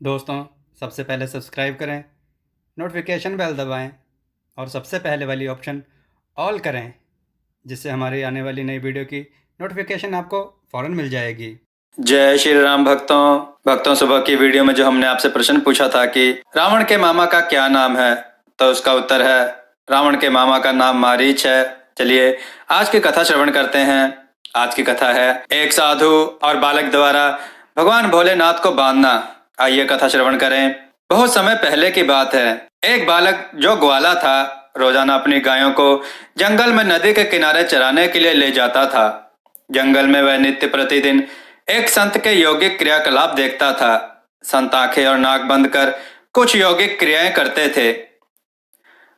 दोस्तों, सबसे पहले सब्सक्राइब करें, नोटिफिकेशन बेल दबाएं और सबसे पहले वाली ऑप्शन ऑल करें, जिससे हमारी आने वाली नई वीडियो की नोटिफिकेशन आपको फ़ौरन मिल जाएगी। जय श्री राम भक्तों सुबह की वीडियो में जो हमने आपसे प्रश्न पूछा था कि रावण के मामा का क्या नाम है, तो उसका उत्तर है रावण के मामा का नाम मारीच है। चलिए आज की कथा श्रवण करते हैं। आज की कथा है एक साधु और बालक द्वारा भगवान भोलेनाथ को बांधना। आइए कथा श्रवण करें। बहुत समय पहले की बात है। एक बालक जो ग्वाला था रोजाना अपनी गायों को जंगल में नदी के किनारे चराने के लिए ले जाता था। जंगल में वह नित्य प्रतिदिन एक संत के यौगिक क्रियाकलाप देखता था। संत आंखें और नाक बंद कर कुछ यौगिक क्रियाएं करते थे।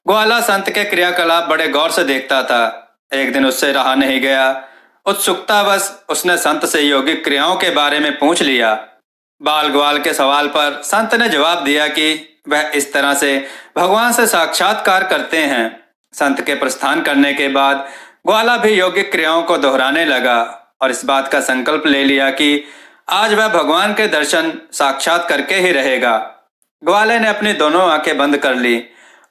ग्वाला संत के क्रियाकलाप बड़े गौर से देखता था। एक दिन उससे रहा नहीं गया। उत्सुकतावश उसने संत से यौगिक क्रियाओं के बारे में पूछ लिया। बाल ग्वाल के सवाल पर संत ने जवाब दिया कि वह इस तरह से भगवान से साक्षात्कार करते हैं। संत के प्रस्थान करने के बाद ग्वाला भी यौगिक क्रियाओं को दोहराने लगा और इस बात का संकल्प ले लिया कि आज वह भगवान के दर्शन साक्षात करके ही रहेगा। ग्वाले ने अपनी दोनों आंखें बंद कर ली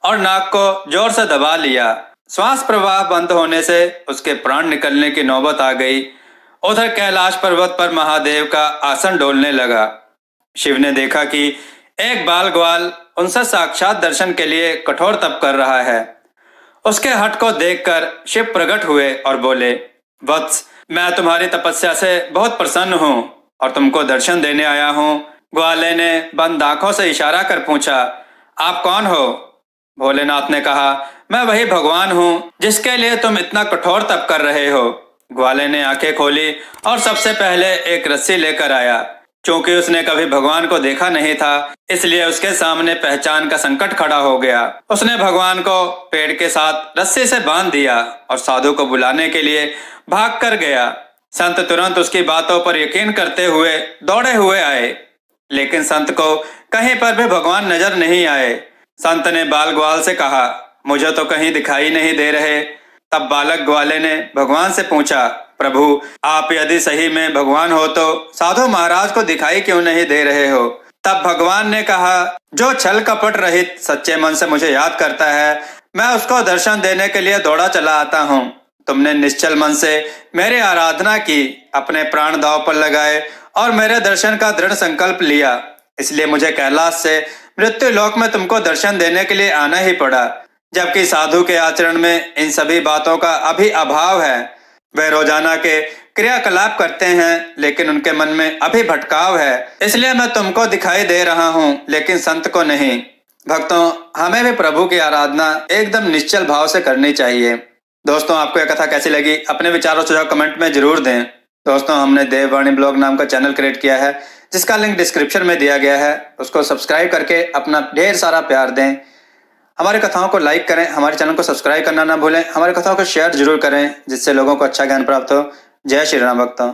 और नाक को जोर से दबा लिया। श्वास प्रवाह बंद होने से उसके प्राण निकलने की नौबत आ गई। उधर कैलाश पर्वत पर महादेव का आसन डोलने लगा। शिव ने देखा कि एक बाल ग्वाल उनसे साक्षात दर्शन के लिए कठोर तप कर रहा है। उसके हठ को देखकर शिव प्रकट हुए और बोले, वत्स, मैं तुम्हारी तपस्या से बहुत प्रसन्न हूँ और तुमको दर्शन देने आया हूँ। ग्वाले ने बंद आंखों से इशारा कर पूछा, आप कौन हो? भोलेनाथ ने कहा, मैं वही भगवान हूँ जिसके लिए तुम इतना कठोर तप कर रहे हो। ग्वाले ने आंखें खोली और सबसे पहले एक रस्सी लेकर आया। चूंकि उसने कभी भगवान को देखा नहीं था, इसलिए उसके सामने पहचान का संकट खड़ा हो गया। उसने भगवान को पेड़ के साथ रस्सी से बांध दिया और साधु को बुलाने के लिए भाग कर गया। संत तुरंत उसकी बातों पर यकीन करते हुए दौड़े हुए आए, लेकिन संत को कहीं पर भी भगवान नजर नहीं आए। संत ने बाल ग्वाल से कहा, मुझे तो कहीं दिखाई नहीं दे रहे। तब बालक ग्वाले ने भगवान से पूछा, प्रभु, आप यदि सही में भगवान हो तो साधु महाराज को दिखाई क्यों नहीं दे रहे हो? तब भगवान ने कहा, जो छल कपट रहित सच्चे मन से मुझे याद करता है, मैं उसको दर्शन देने के लिए दौड़ा चला आता हूँ। तुमने निश्चल मन से मेरी आराधना की, अपने प्राण दांव पर लगाए और मेरे दर्शन का दृढ़ संकल्प लिया। इसलिए मुझे कैलाश से मृत्यु लोक में तुमको दर्शन देने के लिए आना ही पड़ा। जबकि साधु के आचरण में इन सभी बातों का अभी अभाव है। वे रोजाना के क्रियाकलाप करते हैं, लेकिन उनके मन में अभी भटकाव है। इसलिए मैं तुमको दिखाई दे रहा हूँ, लेकिन संत को नहीं। भक्तों, हमें भी प्रभु की आराधना एकदम निश्चल भाव से करनी चाहिए। दोस्तों, आपको यह कथा कैसी लगी? अपने विचारों सुझाव कमेंट में जरूर दें। दोस्तों, हमने देववाणी ब्लॉग नाम का चैनल क्रिएट किया है, जिसका लिंक डिस्क्रिप्शन में दिया गया है। उसको सब्सक्राइब करके अपना ढेर सारा प्यार दें। हमारी कथाओं को लाइक करें, हमारे चैनल को सब्सक्राइब करना ना भूलें। हमारी कथाओं को शेयर जरूर करें, जिससे लोगों को अच्छा ज्ञान प्राप्त हो। जय श्री राम भक्तों।